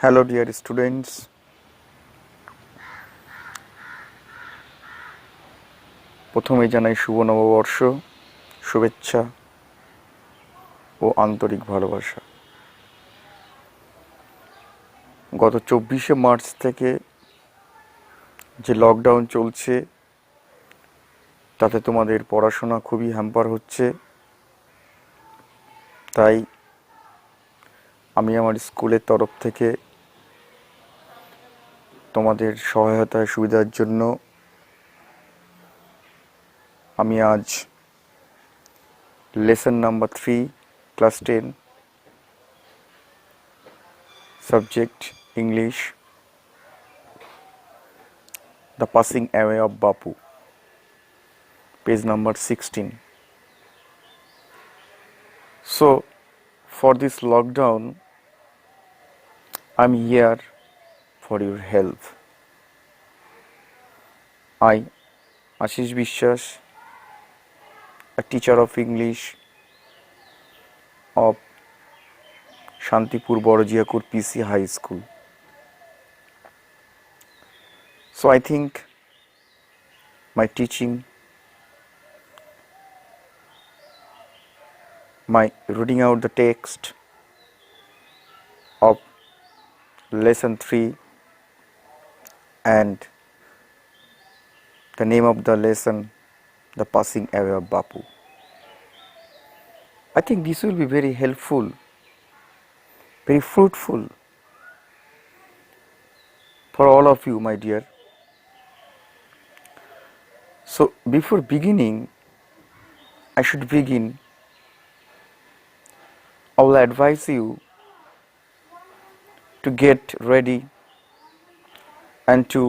Hello dear students, প্রথমেই জানাই শুভ নববর্ষ, শুভেচ্ছা ও আন্তরিক ভালোবাসা। গত 24শে মার্চ থেকে যে লকডাউন চলছে তাতে তোমাদের পড়াশোনা খুবই হ্যাম্পার হচ্ছে। তাই আমি আমার স্কুলের তরফ থেকে তোমাদের সহায়তায় সুবিধার জন্য আমি আজ lesson number 3 class 10 subject English the passing away of Bapu, page number 16. So, for this lockdown, I'm here for your help. I, Ashish Bishwas, a teacher of English of Shantipur Borojiakur PC High School. So I think my teaching, my reading out the text of lesson 3 and the name of the lesson, the passing away of Bapu. I think this will be very helpful, very fruitful for all of you, my dear. So before beginning, I should begin. I will advise you to get ready and to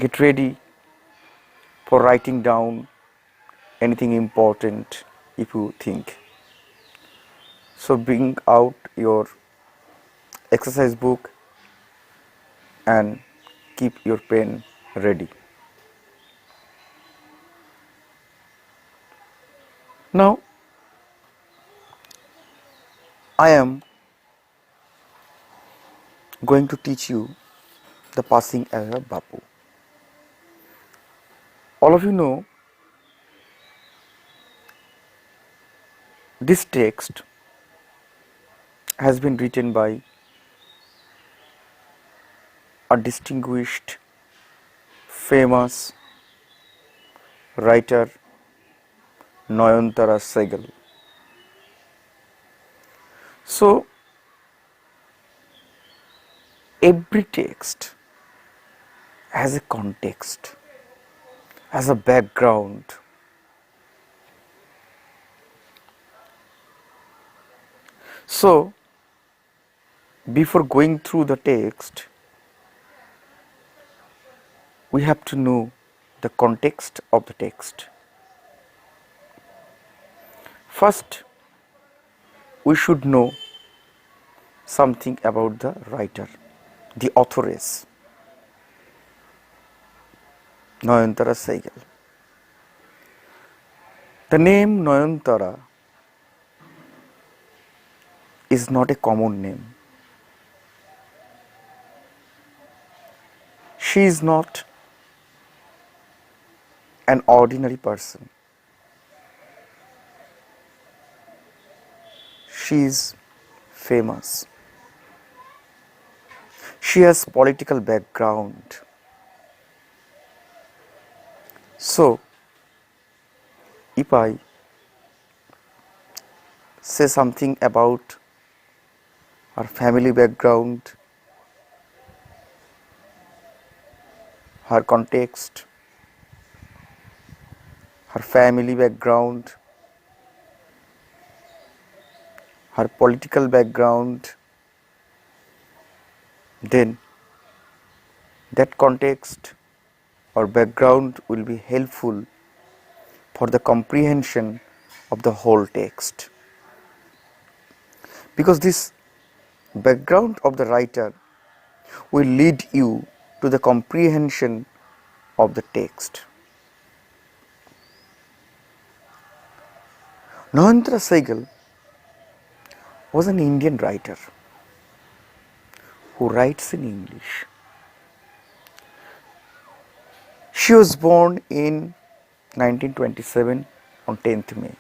get ready for writing down anything important if you think. So bring out your exercise book and keep your pen ready. Now I am going to teach you the passing away of Bapu. All of you know this text has been written by a distinguished, famous writer Nayantara Sehgal. So every text has a context, has a background. So before going through the text, we have to know the context of the text. First, we should know something about the writer, the authoress, Nayantara Sehgal. The name Nayantara is not a common name. She is not an ordinary person. She is famous. She has political background. So, if I say something about her family background, her context, her family background, her political background, then that context or background will be helpful for the comprehension of the whole text. Because this background of the writer will lead you to the comprehension of the text. Nayantara Sehgal was an Indian writer who writes in English. She was born in 1927 on 10th May.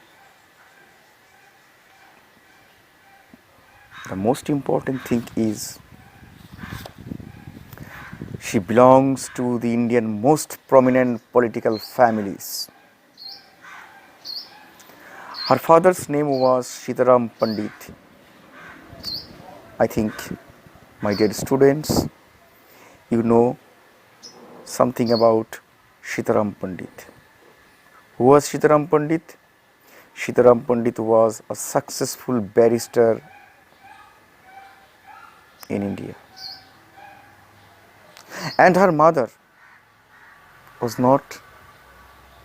The most important thing is she belongs to the Indian most prominent political families. Her father's name was Sitaram Pandit. I think, my dear students, you know something about Sitaram Pandit. Who was Sitaram Pandit? Sitaram Pandit was a successful barrister in India. And her mother was not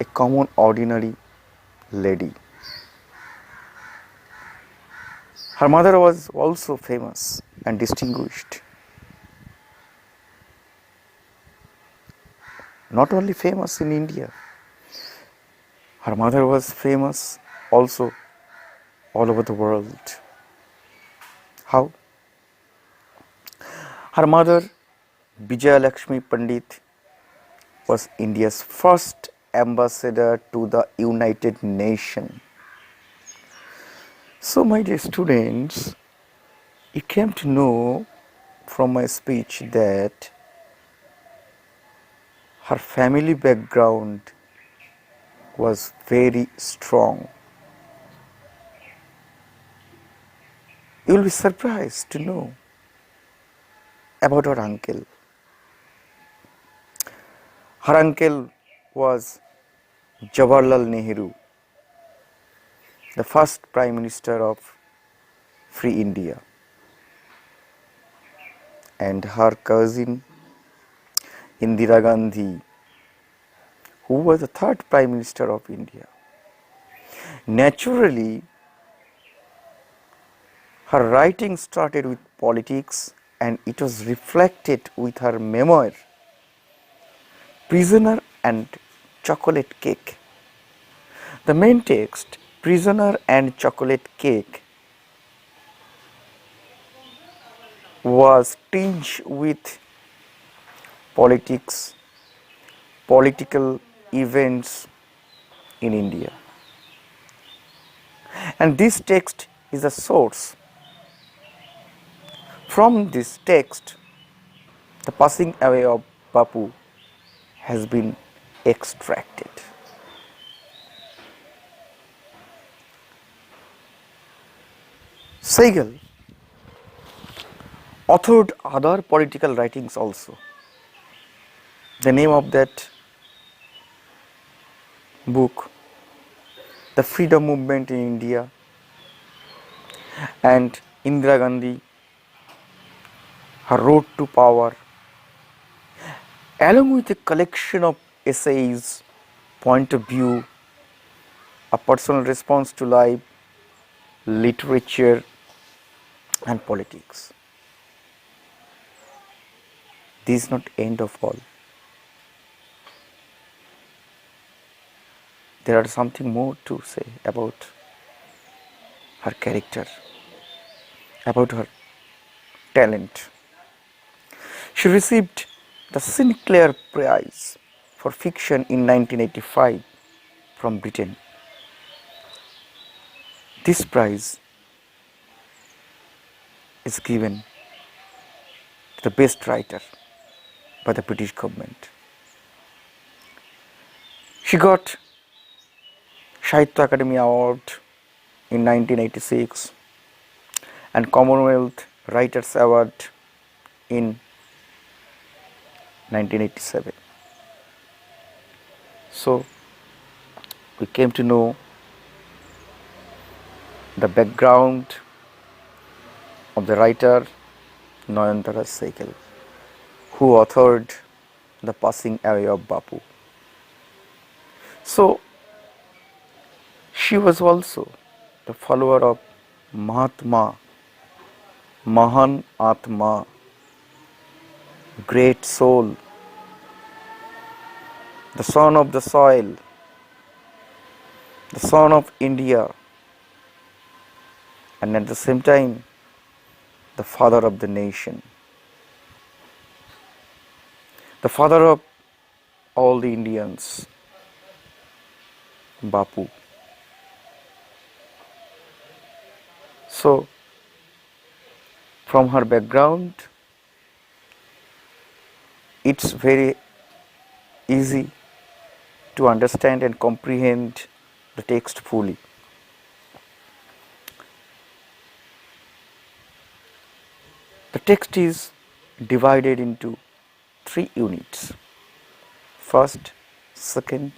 a common ordinary lady. Her mother was also famous and distinguished. Not only famous in India, her mother was famous also all over the world. How? Her mother, Vijaya Lakshmi Pandit, was India's first ambassador to the United Nations. So, my dear students, you came to know from my speech that her family background was very strong. You will be surprised to know about her uncle. Her uncle was Jawaharlal Nehru, the first Prime Minister of Free India, and her cousin Indira Gandhi, who was the third Prime Minister of India. Naturally, her writing started with politics and it was reflected with her memoir, Prisoner and Chocolate Cake. The main text, Prisoner and Chocolate Cake, was tinged with politics, political events in India. And this text is a source. From this text, the passing away of Bapu has been extracted. Sehgal authored other political writings also. The name of that book, The Freedom Movement in India, and Indira Gandhi, Her Road to Power, along with a collection of essays, point of view, a personal response to life, literature, and politics. This is not end of all. There are something more to say about her character, about her talent. She received the Sinclair Prize for Fiction in 1985 from Britain. This prize is given to the best writer by the British government. She got Sahitya Akademi Award in 1986 and Commonwealth Writers Award in 1987. So, we came to know the background of the writer Nayantara Sehgal, who authored The Passing Away of Bapu. So, she was also the follower of Mahatma, Mahan Atma, great soul, the son of the soil, the son of India, and at the same time the father of the nation, the father of all the Indians, Bapu. So, from her background, it's very easy to understand and comprehend the text fully. The text is divided into three units: first, second,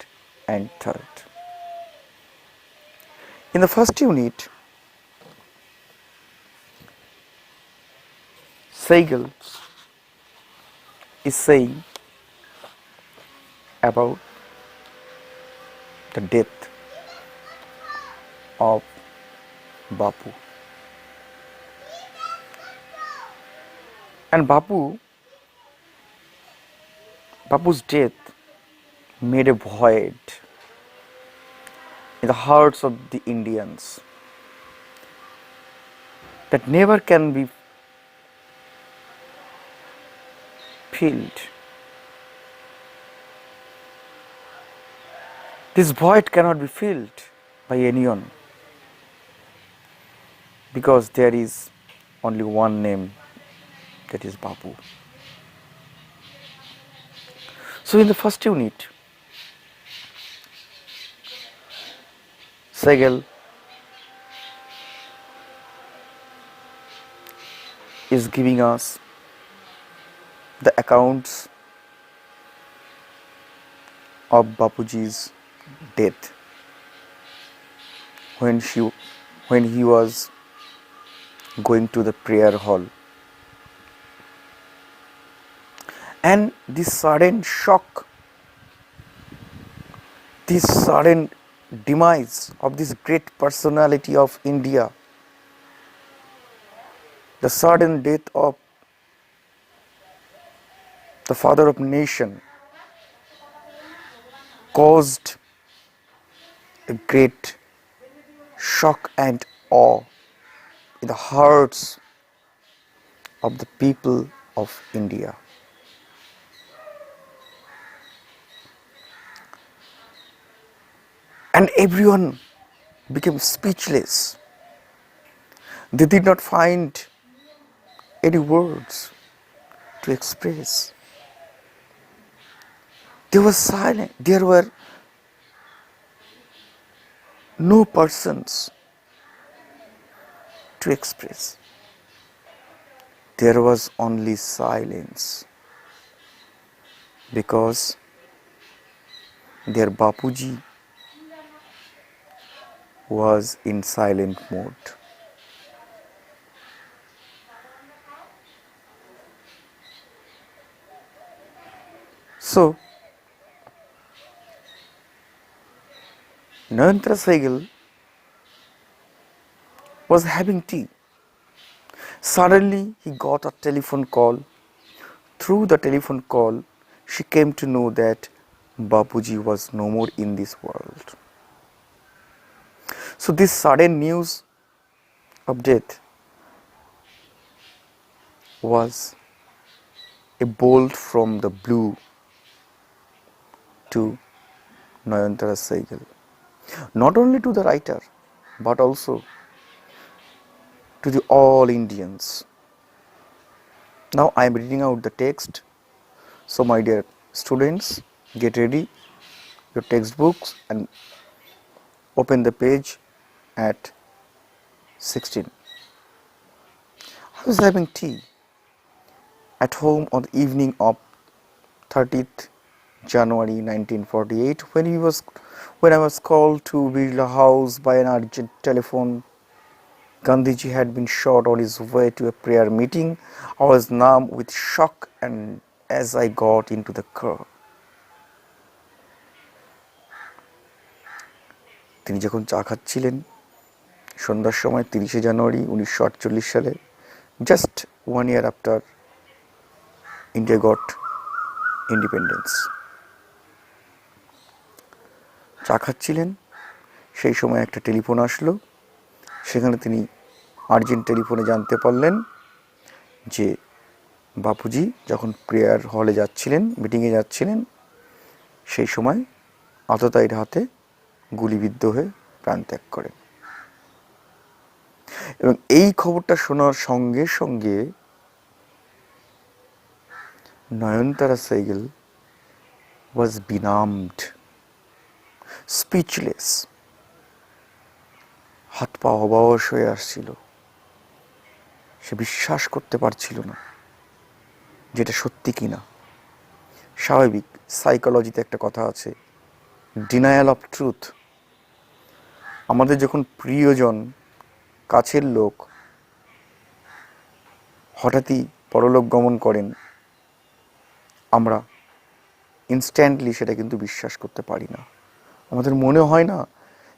and third. In the first unit, Sehgal is saying about the death of Bapu. And Bapu's death made a void in the hearts of the Indians that never can be filled. This void cannot be filled by anyone because there is only one name, that is Bapu. So in the first unit, Sehgal is giving us the accounts of Bapuji's death when he was going to the prayer hall. And this sudden shock, this sudden demise of this great personality of India, the sudden death of the father of nation, caused a great shock and awe in the hearts of the people of India. And everyone became speechless. They did not find any words to express. They were silent. There were no persons to express. There was only silence because their Bapuji was in silent mode. So, Narendra Sehgal was having tea. Suddenly, he got a telephone call. Through the telephone call, she came to know that Bapuji was no more in this world. So, this sudden news of death was a bolt from the blue to Narendra Sehgal. Not only to the writer, but also to the all Indians. Now I am reading out the text. So my dear students, get ready your textbooks and open the page at 16. I was having tea at home on the evening of 30th January 1948 when I was called to Birla House by an urgent telephone. Gandhiji had been shot on his way to a prayer meeting. I was numb with shock and as I got into the car. তিনি যখন চা খাচ্ছিলেন সন্ধ্যার সময় 30শে জানুয়ারি 1948 সালে, just 1 year after India got independence. চা খাচ্ছিলেন সেই সময় একটা টেলিফোন আসলো, সেখানে তিনি আর্জেন্ট টেলিফোনে জানতে পারলেন যে বাপুজি যখন প্রেয়ার হলে যাচ্ছিলেন, মিটিংয়ে যাচ্ছিলেন, সেই সময় আততায়ীর হাতে গুলিবিদ্ধ হয়ে প্রাণত্যাগ করেন। এবং এই খবরটা শোনার সঙ্গে সঙ্গে নয়নতারা সৈগল was benumbed, speechless, হাত পা অবশ হয়ে আসছিল। সে বিশ্বাস করতে পারছিল না যেটা সত্যি কিনা। স্বাভাবিক, সাইকোলজিতে একটা কথা আছে, ডিনায়াল অফ ট্রুথ। আমাদের যখন প্রিয়জন, কাছের লোক হঠাৎই পরলোক গমন করেন, আমরা ইনস্ট্যান্টলি সেটা কিন্তু বিশ্বাস করতে পারি না। আমাদের মনে হয় না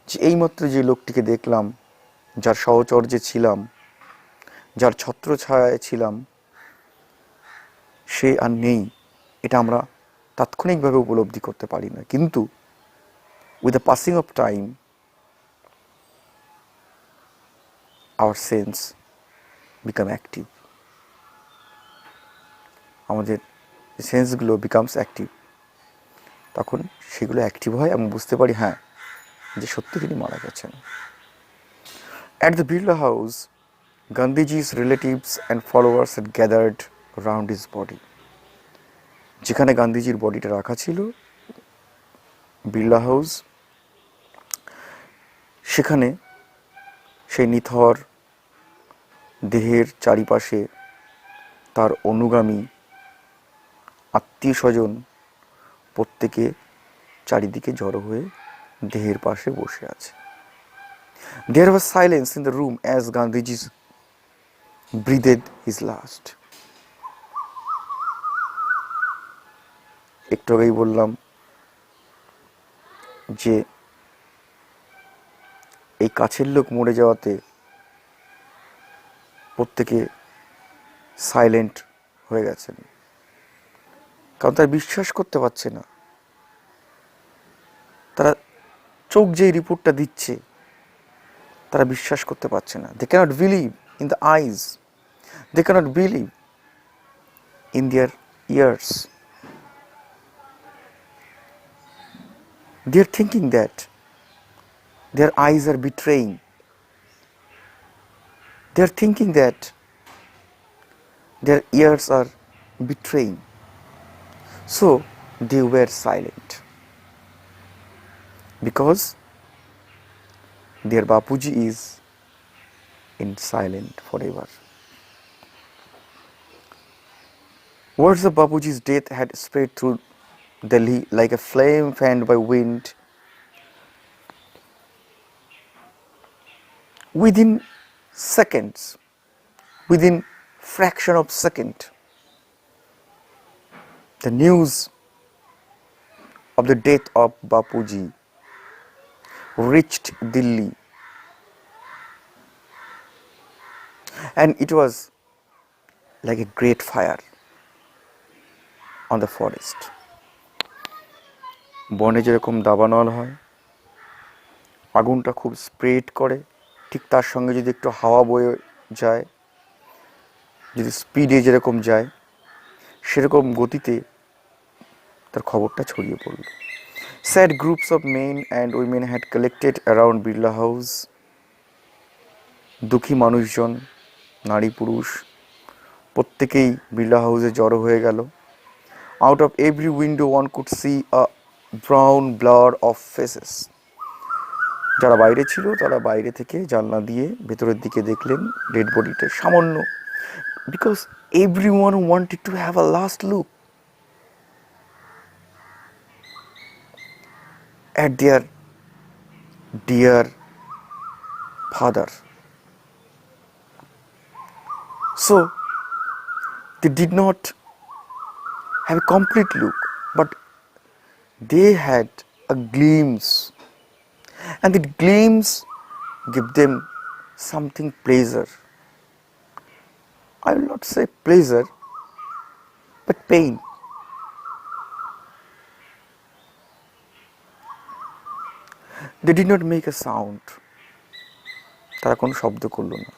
যে এইমাত্র যে লোকটিকে দেখলাম, যার সহচর্যে ছিলাম, যার ছত্রছায়ায় ছিলাম, সে আর নেই। এটা আমরা তাৎক্ষণিকভাবে উপলব্ধি করতে পারি না। কিন্তু with the passing of time hour sense become active. আমাদের সেন্সগুলো বিকামস অ্যাক্টিভ। তখন সেগুলো অ্যাক্টিভ হয় এবং বুঝতে পারি হ্যাঁ যে সত্যি তিনি মারা গেছেন। At the Birla house, Gandhiji's relatives and followers had gathered around his body. যেখানে গান্ধীজির বডিটা রাখা ছিল, বিড়লা হাউস, সেখানে সেই নিথর দেহের চারিপাশে তার অনুগামী, আত্মীয় স্বজন প্রত্যেকে চারিদিকে জড়ো হয়ে দেহের পাশে বসে আছে। There was silence in the room as Gandhiji breathed his last. একটু আগেই বললাম যে এই কাছের লোক মরে যাওয়াতে প্রত্যেকে সাইলেন্ট হয়ে গেছেন, কারণ তারা বিশ্বাস করতে পারছে না। তারা চোখ যেই রিপোর্টটা দিচ্ছে তারা বিশ্বাস করতে পারছে না। They cannot believe in the eyes, they cannot believe in their ears. They are thinking that their eyes are betraying. They are thinking that their ears are betraying. So they were silent because their Bapuji is in silent forever. Words of Bapuji's death had spread through Delhi like a flame fanned by wind. Within seconds, within fraction of second, the news of the death of Bapuji reached Delhi, and it was like a great fire on the forest. বনে যেরকম দাবানল হয়, আগুনটা খুব spread করে, ঠিক তার সঙ্গে যদি একটু হাওয়া বয়ে যায়, যদি স্পিডে যেরকম যায়, সেরকম গতিতে তার খবরটা ছড়িয়ে পড়ল। Sad groups of men and women had collected around Birla House. দুঃখী মানুষজন, নারী পুরুষ প্রত্যেকেই বিড়লা হাউসে জড়ো হয়ে গেল। Out of every window one could see a brown blur of faces. যারা বাইরে ছিল তারা বাইরে থেকে জানলা দিয়ে ভেতরের দিকে দেখলেন ডেড বডিটা সামান্য, because everyone wanted to have a last look at their dear father. So they did not have a complete look, but they had a glimpse, and that glimpse gave them something pleasure. I will not say pleasure, but pain. They did not make a sound. তারা কোনো শব্দ করলো না।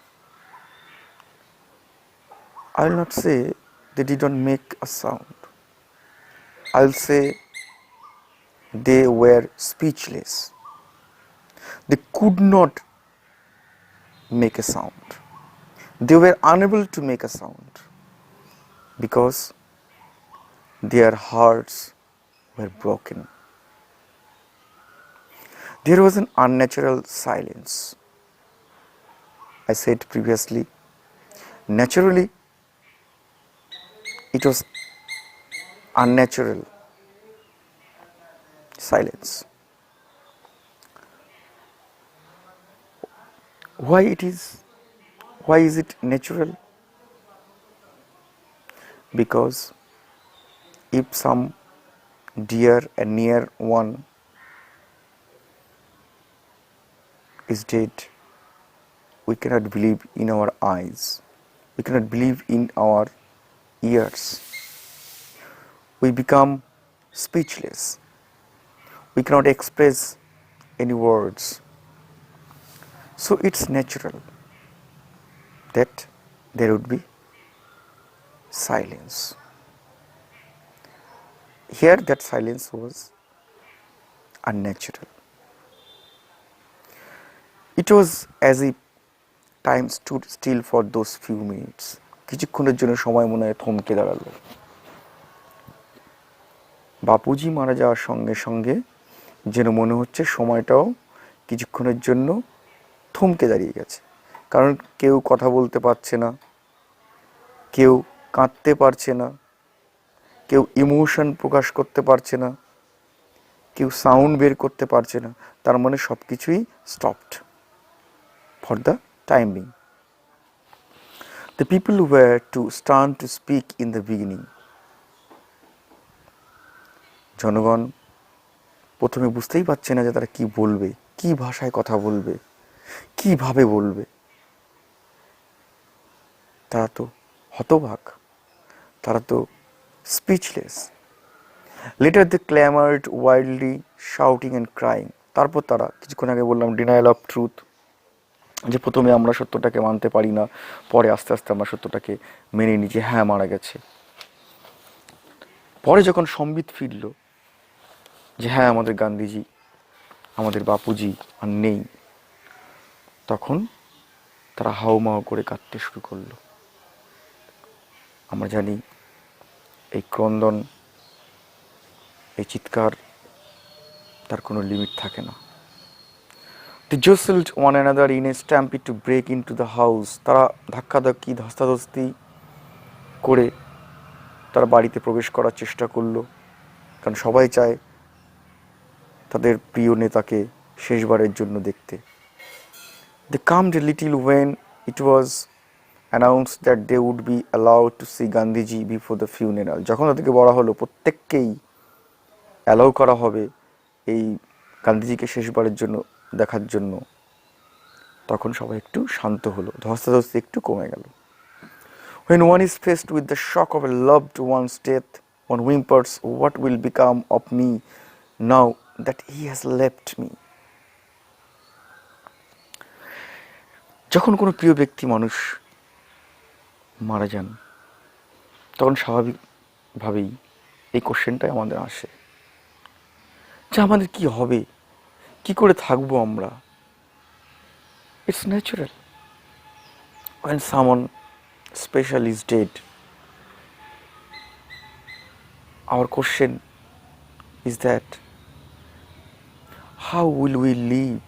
I will not say they did not make a sound. I will say they were speechless. They could not make a sound. They were unable to make a sound because their hearts were broken. There was an unnatural silence. I said previously, naturally, it was unnatural silence. Why it is? Why is it natural? Because if some dear and near one is dead, we cannot believe in our eyes. We cannot believe in our ears. We become speechless. We cannot express any words. So it's natural that there would be silence. Here that silence was unnatural. It was as if time stood still for those few minutes. কিছুক্ষণের জন্য সময় মনে হয় থমকে দাঁড়ালো। বাপুজি মারা যাওয়ার সঙ্গে সঙ্গে যেন মনে হচ্ছে সময়টাও কিছুক্ষণের জন্য থমকে দাঁড়িয়ে গেছে। কারণ কেউ কথা বলতে পারছে না, কেউ কাঁদতে পারছে না, কেউ ইমোশন প্রকাশ করতে পারছে না, কেউ সাউন্ড বের করতে পারছে না। তার মানে সব কিছুই stopped for the time being. The people were to stand to speak in the beginning. জনগণ প্রথমে বুঝতেই পারছে না যে তারা কি বলবে, কি ভাষায় কথা বলবে, কিভাবে বলবে। তারা তো হতবাক, তারা তো speechless. Later they clamored wildly, shouting and crying. তারপর তারা, কিছুক্ষণ আগে বললাম ডিনায়াল অফ ট্রুথ, যে প্রথমে আমরা সত্যটাকে মানতে পারি না, পরে আস্তে আস্তে আমরা সত্যটাকে মেনে নিই যে হ্যাঁ মারা গেছে। পরে যখন সম্বিত ফিরল যে হ্যাঁ আমাদের গান্ধীজি, আমাদের বাপুজি আর নেই, তখন তারা হাউমাউ করে কাঁদতে শুরু করলো। আমরা জানি এই ক্রন্দন, এই চিৎকার, তার কোনো লিমিট থাকে না। They jostled one another in a stampede to break into the house. তারা ধাক্কাধাক্কি, ধস্তাধস্তি করে তারা বাড়িতে প্রবেশ করার চেষ্টা করলো, কারণ সবাই চায় তাদের প্রিয় নেতাকে শেষবারের জন্য দেখতে। They calmed a little when it was announced that they would be allowed to see Gandhiji before the funeral. যখন তাদেরকে বলা হলো প্রত্যেককেই অ্যালাউ করা হবে এই গান্ধীজিকে শেষবারের জন্য দেখার জন্য, তখন সবাই একটু শান্ত হলো, ধস্তাধস্তি একটু কমে গেল। When one is faced with the shock of a loved one's death, one whimpers, what will become of me now that he has left me? যখন কোনো প্রিয় ব্যক্তি মানুষ মারা যান, তখন স্বাভাবিকভাবেই এই কোশ্চেনটাই আমাদের আসে যে আমাদের কি হবে, কি করে থাকবো আমরা। It's natural. When someone special is dead, our question is that how will we live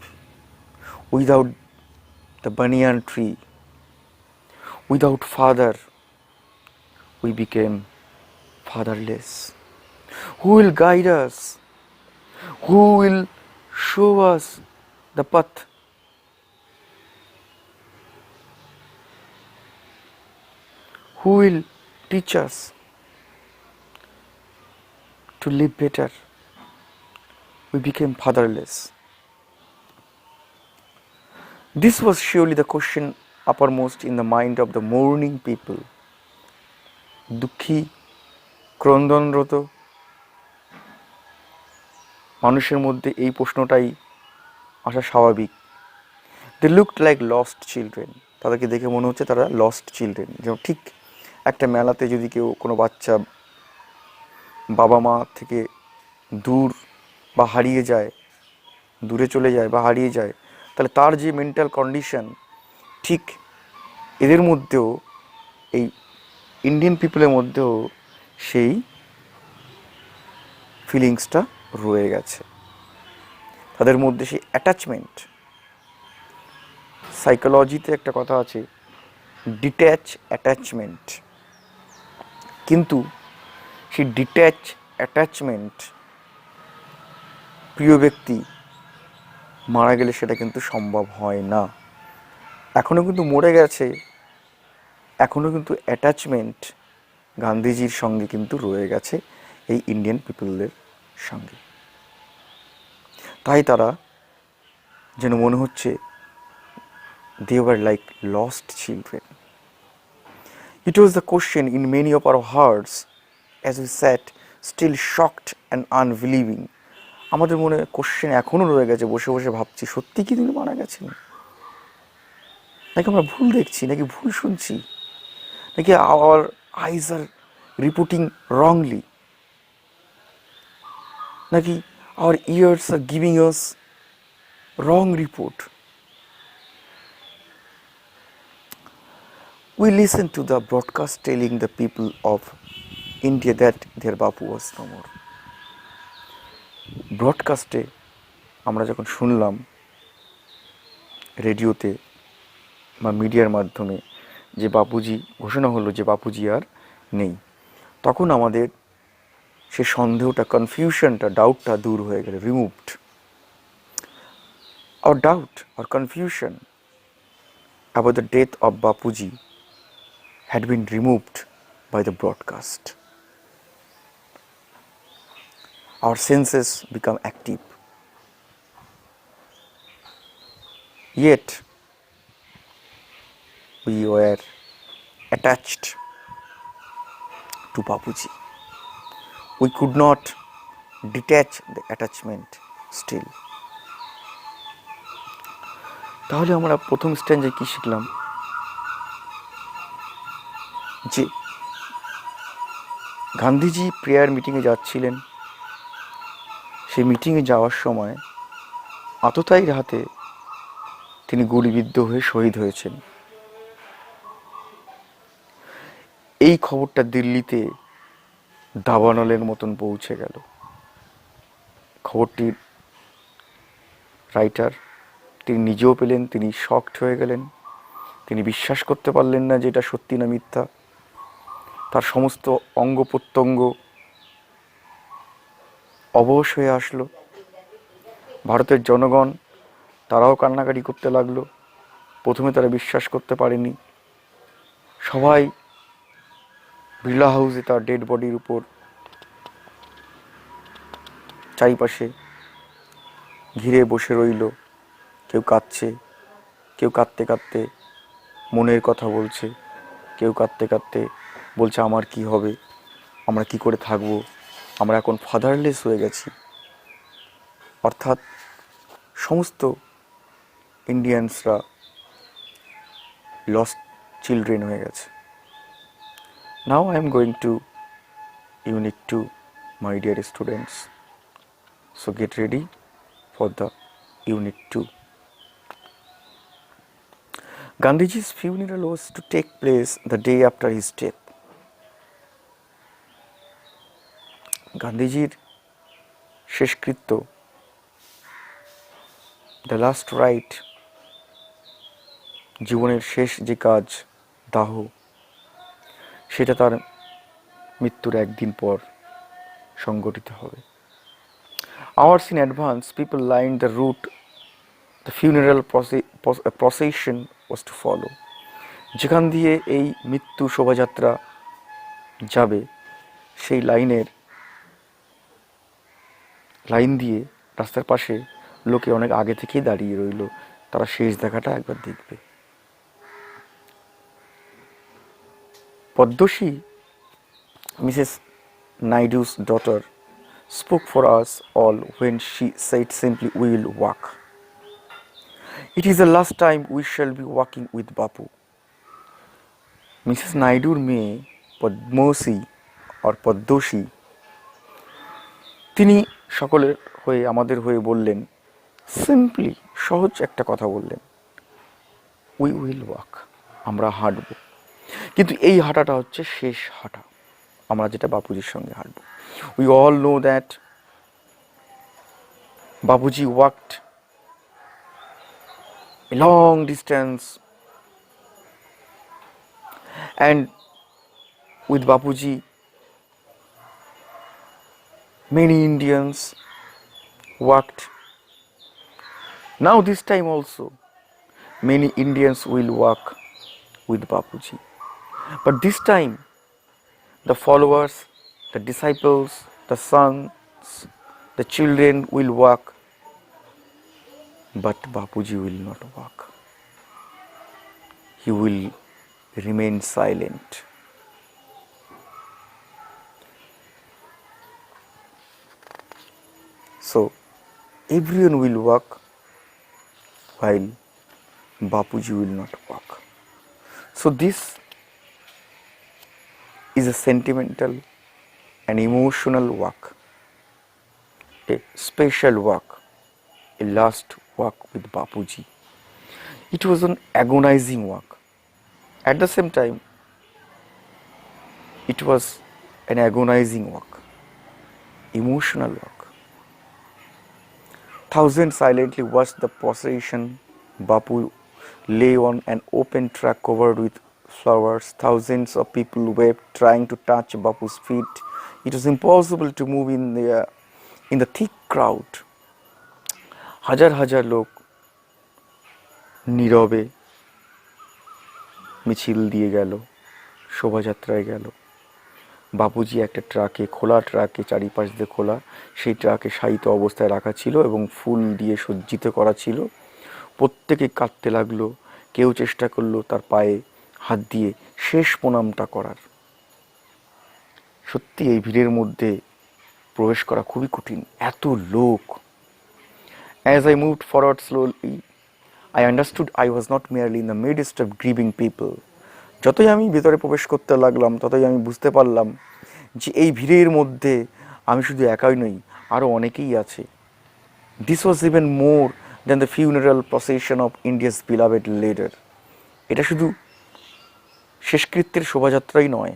without the banyan tree, without father? We became fatherless. Who will guide us? Who will show us the path? Who will teach us to live better? We became fatherless. This was surely the question uppermost in the mind of the mourning people. দুঃখী, ক্রন্দনরত মানুষের মধ্যে এই প্রশ্নটাই আসা স্বাভাবিক। They looked like lost children. তাদেরকে দেখে মনে হচ্ছে তারা লস্ট চিলড্রেন, যেমন ঠিক একটা মেলাতে যদি কেউ কোনো বাচ্চা বাবা মা থেকে দূর বা হারিয়ে যায়, দূরে চলে যায় বা হারিয়ে যায়, তাহলে তার যে মেন্টাল কন্ডিশন, ঠিক এদের মধ্যেও, এই ইন্ডিয়ান পিপলের মধ্যেও সেই ফিলিংসটা রয়ে গেছে। তাদের মধ্যে সেই অ্যাটাচমেন্ট, সাইকোলজিতে একটা কথা আছে, ডিট্যাচ অ্যাটাচমেন্ট। কিন্তু সেই ডিট্যাচ অ্যাটাচমেন্ট প্রিয় ব্যক্তি মারা গেলে সেটা কিন্তু সম্ভব হয় না। এখনও কিন্তু মরে গেছে, এখনও কিন্তু অ্যাটাচমেন্ট গান্ধীজির সঙ্গে কিন্তু রয়ে গেছে এই ইন্ডিয়ান পিপলদের সঙ্গে। তাই তারা যেন মনে হচ্ছে they were like lost children. It was the question in many of our hearts as we sat still shocked and unbelieving. আমাদের মনে কোশ্চেন এখনও রয়ে গেছে, বসে বসে ভাবছি সত্যি কি তিনি মারা গেছেন, নাকি আমরা ভুল দেখছি, নাকি ভুল শুনছি, নাকি our eyes are reporting wrongly, নাকি our ears are giving us wrong report. We listen to the broadcast telling the people of India that their Bapu was no more. ব্রডকাস্টে আমরা যখন শুনলাম, রেডিওতে বা মিডিয়ার মাধ্যমে, যে বাপুজি ঘোষণা হলো যে বাপুজি আর নেই, তখন আমাদের সে সন্দেহটা, কনফিউশনটা, ডাউটটা দূর হয়ে গেল, removed. Our doubt or confusion about the death of Bapuji had been removed by the broadcast. Our senses become active. Yet, we were attached to Bapuji. We could not detach the attachment still. তাহলে আমরা প্রথম স্ট্যান্ডে কি শিখলাম? যে Gandhiji prayer মিটিংয়ে যাচ্ছিলেন, সেই মিটিংয়ে যাওয়ার সময় আততায়ীর হাতে তিনি গুলিবিদ্ধ হয়ে শহীদ হয়েছেন। এই খবরটা দিল্লিতে দাবানলের মতন পৌঁছে গেল। খবরটির রাইটার তিনি নিজেও পেলেন, তিনি শকড হয়ে গেলেন, তিনি বিশ্বাস করতে পারলেন না যে এটা সত্যি না মিথ্যা। তার সমস্ত অঙ্গ প্রত্যঙ্গ অবশ হয়ে আসলো। ভারতের জনগণ তারাও কান্নাকাটি করতে লাগলো। প্রথমে তারা বিশ্বাস করতে পারেনি। সবাই বিড়লা হাউসে তার ডেড বডির উপর চারিপাশে ঘিরে বসে রইল। কেউ কাঁদছে, কেউ কাঁদতে কাঁদতে মনের কথা বলছে, কেউ কাঁদতে কাঁদতে বলছে আমার কি হবে, আমরা কি করে থাকবো, আমরা এখন ফাদারলেস হয়ে গেছি। অর্থাৎ সমস্ত ইন্ডিয়ানসরা লস্ট চিলড্রেন হয়ে গেছে। Now I am going to unit 2, my dear students. So get ready for the unit 2. Gandhiji's funeral was to take place the day after his death. গান্ধীজির শেষকৃত্য, দ্য লাস্ট রাইট, জীবনের শেষ যে কাজ, দাহ, সেটা তার মৃত্যুর একদিন পর সংগঠিত হবে। Hours in advance, people lined the route the funeral procession was to follow. যেখান দিয়ে এই মৃত্যু শোভাযাত্রা যাবে, সেই লাইন দিয়ে রাস্তার পাশে লোকে অনেক আগে থেকেই দাঁড়িয়ে রইল, তারা শেষ দেখাটা একবার দেখবে। Padmashri Mrs Naidu's daughter spoke for us all when she said simply, "We will walk. It is the last time we shall be walking with Bapu." Mrs নাইডুর মেয়ে পদ্মশ্রী আর পদ্মশ্রী, তিনি সকলের হয়ে আমাদের হয়ে বললেন, সিম্পলি সহজ একটা কথা বললেন, উই উইল ওয়াক, আমরা হাঁটব। কিন্তু এই হাঁটাটা হচ্ছে শেষ হাঁটা, আমরা যেটা বাপুজির সঙ্গে হাঁটব। We all know that Bapuji walked a long distance, and with Bapuji many Indians walked. Now this time also many Indians will walk with Bapuji, but this time the followers, the disciples, the sons, the children will walk, but Bapuji will not walk. He will remain silent. So everyone will walk while Bapuji will not walk. So this is a sentimental and emotional walk, a special walk, a last walk with Bapuji. It was an agonizing walk. At the same time, it was an agonizing walk, emotional walk. Thousands silently watched the procession. Bapu lay on an open track covered with flowers. Thousands of people wept, trying to touch Bapu's feet. It was impossible to move in the thick crowd. হাজার হাজার লোক নীরবে মিছিল দিয়ে গেল, শোভাযাত্রায় গেল। বাপুজি একটা ট্রাকে, খোলা ট্রাকে, চারিপাশ দিয়ে খোলা, সেই ট্রাকে শায়িত অবস্থায় রাখা ছিল এবং ফুল দিয়ে সজ্জিত করা ছিল। প্রত্যেকে কাঁদতে লাগলো, কেউ চেষ্টা করলো তার পায়ে হাত দিয়ে শেষ প্রণামটা করার। সত্যি এই ভিড়ের মধ্যে প্রবেশ করা খুবই কঠিন, এত লোক। As I moved forward slowly, I understood I was not merely in the midst of grieving people. যতই আমি ভেতরে প্রবেশ করতে লাগলাম, ততই আমি বুঝতে পারলাম যে এই ভিড়ের মধ্যে আমি শুধু একাই নই, আরও অনেকেই আছে। This was even more than the funeral procession of India's beloved leader. এটা শুধু শেষকৃত্যের শোভাযাত্রাই নয়,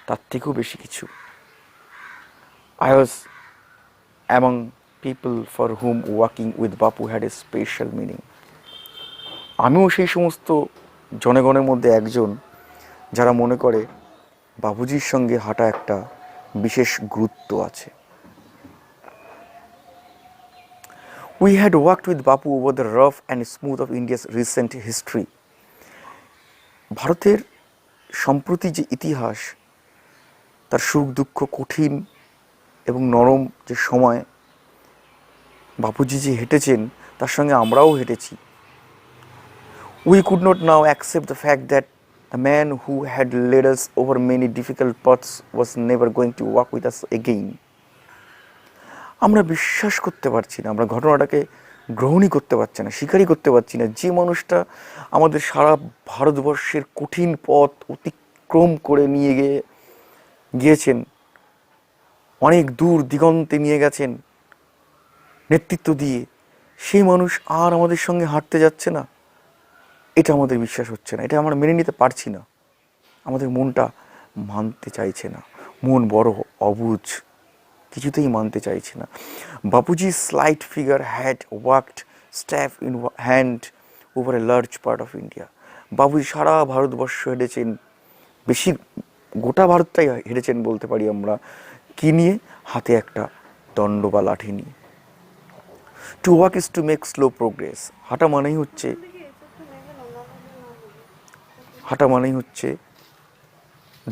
তার থেকেও বেশি কিছু। I was among people for whom walking with Bapu had a special meaning. আমিও সেই সমস্ত জনগণের মধ্যে একজন যারা মনে করে বাপুজির সঙ্গে হাঁটা একটা বিশেষ গুরুত্ব আছে। We had walked with Bapu over the rough and smooth of India's recent history. ভারতের সম্প্রতি যে ইতিহাস, তার সুখ দুঃখ, কঠিন এবং নরম যে সময় বাপুজি যে হেঁটেছেন, তার সঙ্গে আমরাও হেঁটেছি। We could not now accept the fact that the man who had led us over many difficult paths was never going to walk with us again. আমরা বিশ্বাস করতে পারছি না, আমরা ঘটনাটাকে গ্রহণই করতে পারছি না, স্বীকারই করতে পারছি না। যে মানুষটা আমাদের সারা ভারতবর্ষের কঠিন পথ অতিক্রম করে নিয়ে গিয়েছেন, অনেক দূর দিগন্তে নিয়ে গেছেন নেতৃত্ব দিয়ে, সেই মানুষ আর আমাদের সঙ্গে হাঁটতে যাচ্ছে না, এটা আমাদের বিশ্বাস হচ্ছে না, এটা আমরা মেনে নিতে পারছি না। আমাদের মনটা মানতে চাইছে না, মন বড় অবুঝ, কিছুতেই মানতে চাইছে না। Bapuji slight figure had walked staff in hand over a large part of India. Bapuji সারা ভারতবর্ষ হেঁটেছেন, বেশি গোটা ভারতটাই হেঁটেছেন বলতে পারি আমরা। কি নিয়ে? হাতে একটা দণ্ড বা লাঠি নিয়ে। To walk is to make slow progress. হাঁটা মানেই হচ্ছে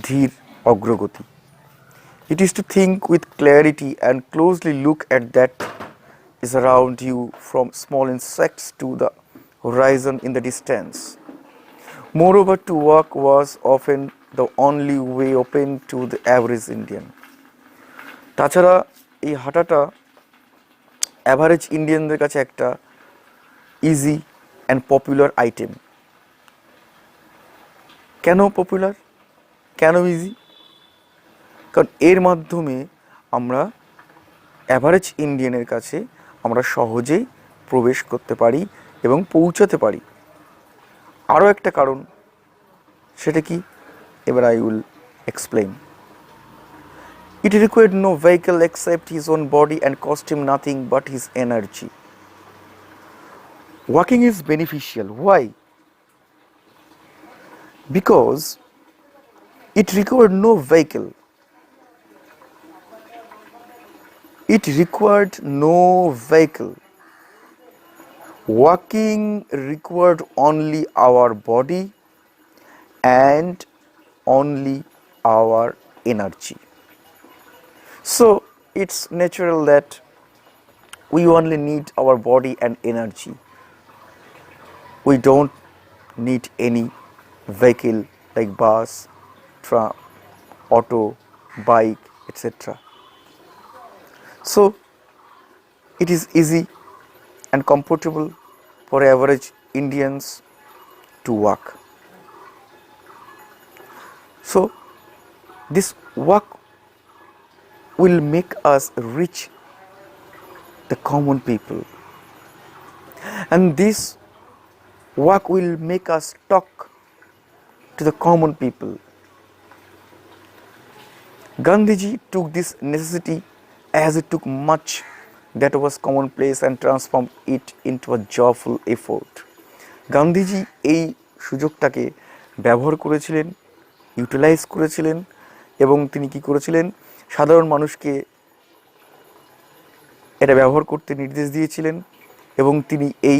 ধীর অগ্রগতি। It is to think with clarity and closely look at that is around you, from small insects to the horizon in the distance. Moreover, to walk was often the only way open to the average Indian. তাছাড়া এই হাঁটাটা average ইন্ডিয়ানদের কাছে একটা easy and popular item. কেন popular, কেন easy? কারণ এর মাধ্যমে আমরা অ্যাভারেজ ইন্ডিয়ানের কাছে আমরা সহজেই প্রবেশ করতে পারি এবং পৌঁছাতে পারি। আরও একটা কারণ, সেটা কি, এবার I will explain. It required no vehicle except his own body and cost him nothing but his energy. Walking is beneficial. Why? Because it required no vehicle. It required no vehicle. Walking required only our body and only our energy. So it's natural that we only need our body and energy. We don't need any vehicle like bus, tram, auto, bike, etc. So it is easy and comfortable for average Indians to walk. So this walk will make us reach the common people, and this walk will make us talk to the common people. Gandhiji took this necessity as it took much that was commonplace and transformed it into a joyful effort. Gandhiji এই সুযোগটাকে ব্যবহার করেছিলেন, utilise করেছিলেন, এবং তিনি কি করেছিলেন, সাধারণ মানুষকে এটা ব্যবহার করতে নির্দেশ দিয়েছিলেন, এবং তিনি এই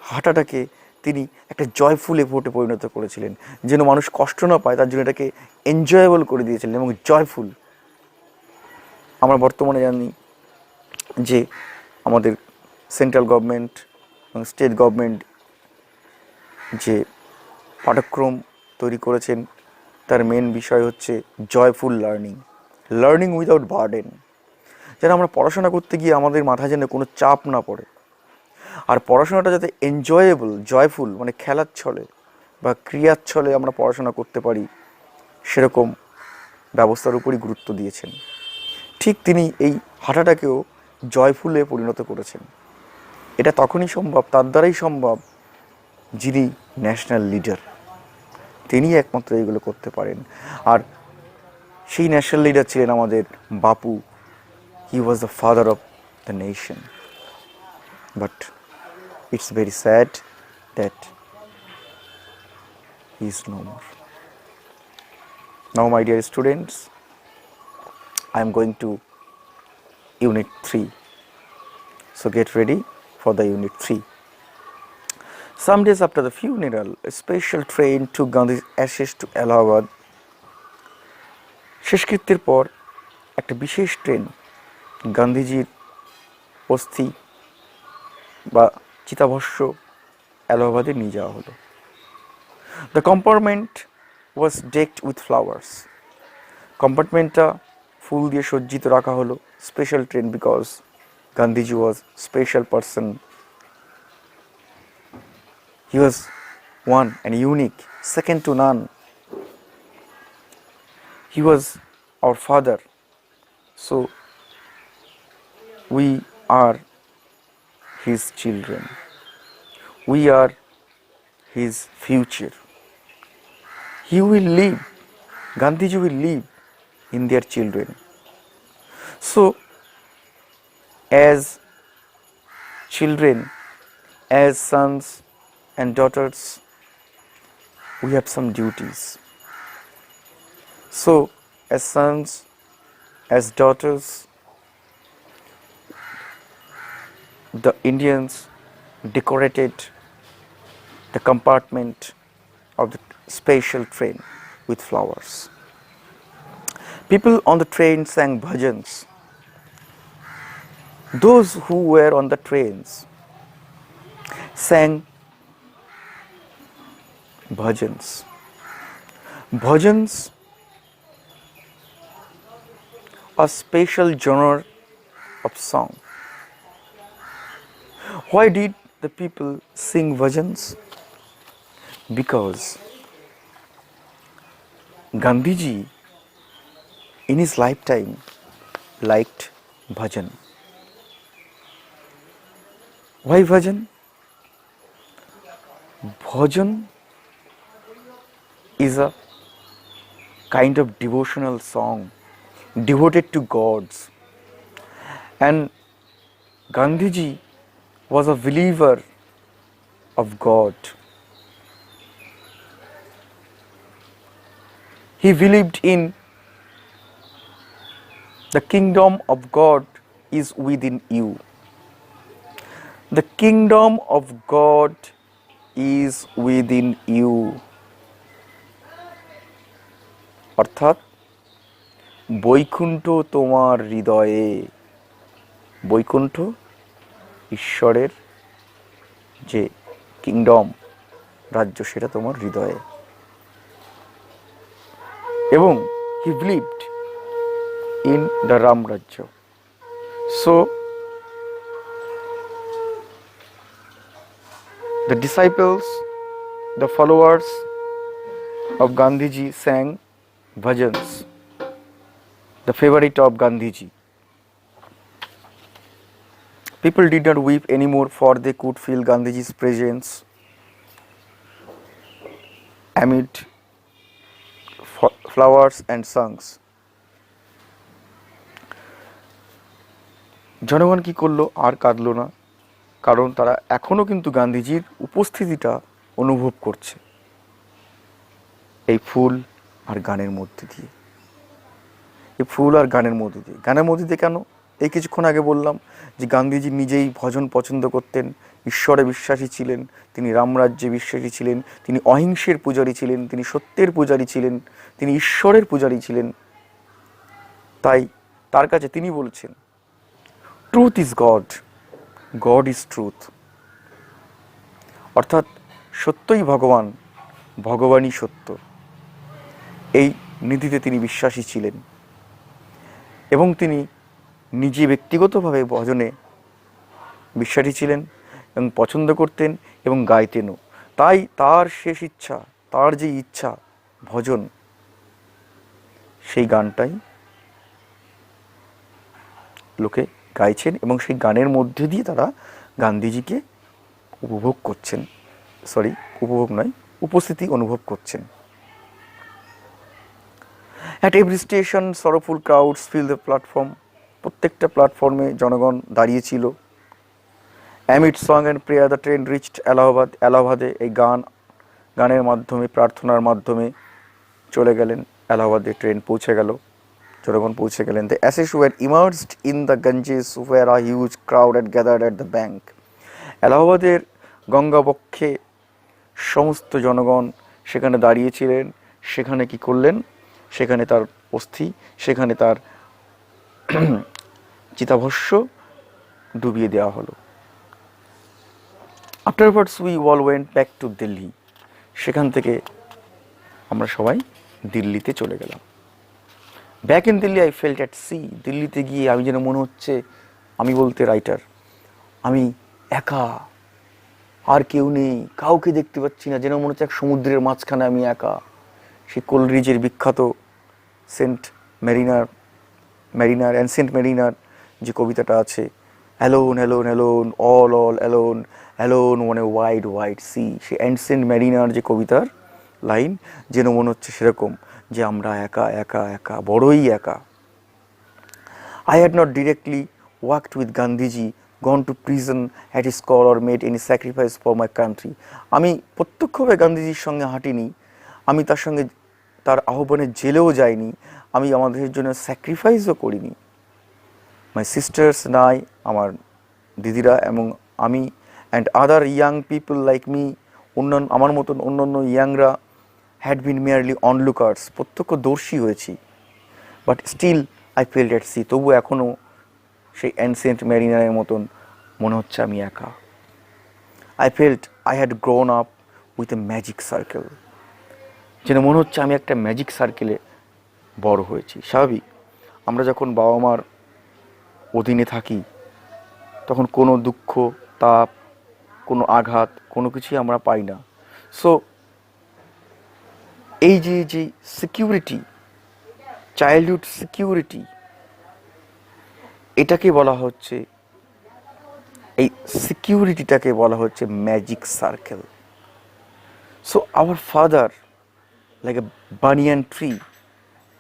হাঁটাটাকে তিনি একটা জয়ফুল এফোর্টে পরিণত করেছিলেন, যেন মানুষ কষ্ট না পায় তার জন্য এটাকে এনজয়েবল করে দিয়েছিলেন এবং জয়ফুল। আমরা বর্তমানে জানি যে আমাদের সেন্ট্রাল গভর্নমেন্ট এবং স্টেট গভর্নমেন্ট যে পাঠ্যক্রম তৈরি করেছেন তার মেন বিষয় হচ্ছে joyful learning, learning without burden. যেন আমরা পড়াশোনা করতে গিয়ে আমাদের মাথায় যেন কোনো চাপ না পড়ে, আর পড়াশোনাটা যাতে এনজয়েবল, জয়ফুল, মানে খেলার ছলে বা ক্রিয়ার ছলে আমরা পড়াশোনা করতে পারি, সেরকম ব্যবস্থার উপরই গুরুত্ব দিয়েছেন। ঠিক তিনি এই হাঁটাটাকেও জয়ফুলে পরিণত করেছেন। এটা তখনই সম্ভব, তার দ্বারাই সম্ভব যিনি ন্যাশনাল লিডার, তিনি একমাত্র এইগুলো করতে পারেন। আর সেই ন্যাশনাল লিডার ছিলেন আমাদের Bapu. He was the father of the nation, but it's very sad that he is no more. Now, my dear students, I am going to Unit 3. So get ready for the Unit 3. Some days after the funeral, a special train took Gandhi's ashes to Allahabad. শেষকৃত্যের পর একটা বিশেষ train গান্ধীজির অস্থি বা চিতাভস্য এলাহাবাদে নিয়ে যাওয়া হলো। The compartment was decked with flowers. কম্পার্টমেন্টটা ফুল দিয়ে সজ্জিত রাখা হলো। Special train, because Gandhiji was special person. He was one and unique, second to none. He was our father, so we are his children. We are his future. He will live, Gandhiji will live in their children. So, as children, as sons and daughters, we have some duties. So, as sons, as daughters, the Indians decorated the compartment of the special train with flowers. People on the train sang bhajans. Those who were on the trains sang bhajans. Bhajans, a special genre of song. Why did the people sing bhajans? Because Gandhiji in his lifetime liked bhajan. Why bhajan? Bhajan is a kind of devotional song devoted to gods, and Gandhiji was a believer of God. He believed in the kingdom of God is within you. The kingdom of God is within you. অর্থাৎ বৈকুণ্ঠ তোমার হৃদয়ে। বৈকুণ্ঠ ঈশ্বরের যে kingdom, রাজ্য, সেটা তোমার হৃদয়ে। এবং he believed in the Ram Rajya. So the disciples, the followers of Gandhiji sang bhajans, the favorite of Gandhiji. People did not weep anymore, for they could feel Gandhiji's presence amid flowers and songs. জনগণ কি করলো? আর কাঁদলো না, কারণ তারা এখনও কিন্তু গান্ধীজির উপস্থিতিটা অনুভব করছে এই ফুল আর গানের মধ্যে দিয়ে। এই ফুল আর গানের মধ্যে দিয়ে। গানের মধ্যে দিয়ে কেন? এই কিছুক্ষণ আগে বললাম যে গান্ধীজি নিজেই ভজন পছন্দ করতেন, ঈশ্বরে বিশ্বাসী ছিলেন, তিনি রামরাজ্যে বিশ্বাসী ছিলেন, তিনি অহিংসের পূজারী ছিলেন, তিনি সত্যের পূজারী ছিলেন, তিনি ঈশ্বরের পূজারী ছিলেন। তাই তার কাছে তিনি বলছেন, truth is god, god is truth. অর্থাৎ সত্যই ভগবান, ভগবানই সত্য। এই নীতিতে তিনি বিশ্বাসী ছিলেন এবং তিনি নিজে ব্যক্তিগতভাবে ভজনে বিশ্বাসী ছিলেন এবং পছন্দ করতেন এবং গাইতেনও। তাই তার শেষ ইচ্ছা, তার যে ইচ্ছা ভজন, সেই গানটাই লোকে গাইছেন এবং সেই গানের মধ্যে দিয়ে তারা গান্ধীজিকে উপভোগ করছেন, উপভোগ নয়, উপস্থিতি অনুভব করছেন। At every station, sorrowful crowds fill the platform. প্রত্যেকটা প্ল্যাটফর্মে জনগণ দাঁড়িয়েছিল। Amid song and prayer, the train reached Allahabad. এলাহাবাদে এই গানের মাধ্যমে, প্রার্থনার মাধ্যমে চলে গেলেন। এলাহাবাদে ট্রেন পৌঁছে গেল, জনগণ পৌঁছে গেলেন। The ashes were immersed in the Ganges, where a huge crowd had gathered at the bank. এলাহাবাদের গঙ্গাবক্ষে সমস্ত জনগণ সেখানে দাঁড়িয়েছিলেন। সেখানে কি করলেন? সেখানে তার অস্থি, সেখানে তার চিতাভস্য ডুবিয়ে দেওয়া হলো। Afterwards we all went back to Delhi. সেখান থেকে আমরা সবাই দিল্লিতে চলে গেলাম। Back in Delhi I felt at sea. দিল্লিতে গিয়ে আমি যেন মনে হচ্ছে, আমি বলতে রাইটার, আমি একা, আর কেউ নেই, কাউকে দেখতে পাচ্ছি না, যেন মনে হচ্ছে এক সমুদ্রের মাঝখানে আমি একা। সেই কোলরিজের বিখ্যাত সেন্ট মেরিনার যে কবিতাটা আছে, alone alone alone all alone alone on a wide wide sea, সেই অ্যান্সেন্ট মেরিনার যে কবিতার লাইন, যেন মনে হচ্ছে সেরকম যে আমরা একা একা একা, বড়ই একা। I had not directly worked with Gandhiji, gone to prison at his call or made any sacrifice for my country. আমি প্রত্যক্ষভাবে গান্ধীজির সঙ্গে হাঁটিনি, আমি তার সঙ্গে তার আহ্বানে জেলেও যাইনি, আমি আমাদের জন্য স্যাক্রিফাইসও করিনি। মাই সিস্টার্স নাই, আমার দিদিরা এবং আমি, and other young people like me, আমার মতন অন্যান্য ইয়াংরা, হ্যাড বিন মেয়ারলি অনলুকার্স, প্রত্যক্ষদর্শী হয়েছি। But still I felt at sea, তবু এখনও সেই অ্যানসেন্ট ম্যারিনারের মতন মনে হচ্ছে আমি একা। I felt I had grown up with a magic circle, যেন মনে হচ্ছে আমি একটা ম্যাজিক সার্কেলে বড় হয়েছি। স্বাভাবিক, আমরা যখন বাবা মার অধীনে থাকি তখন কোনো দুঃখ, তাপ, কোনো আঘাত, কোনো কিছুই আমরা পাই না। সো এই যে সিকিউরিটি, চাইল্ডহুড সিকিউরিটি, এটাকে বলা হচ্ছে, এই সিকিউরিটিটাকে বলা হচ্ছে magic circle. So our father, like a banyan tree,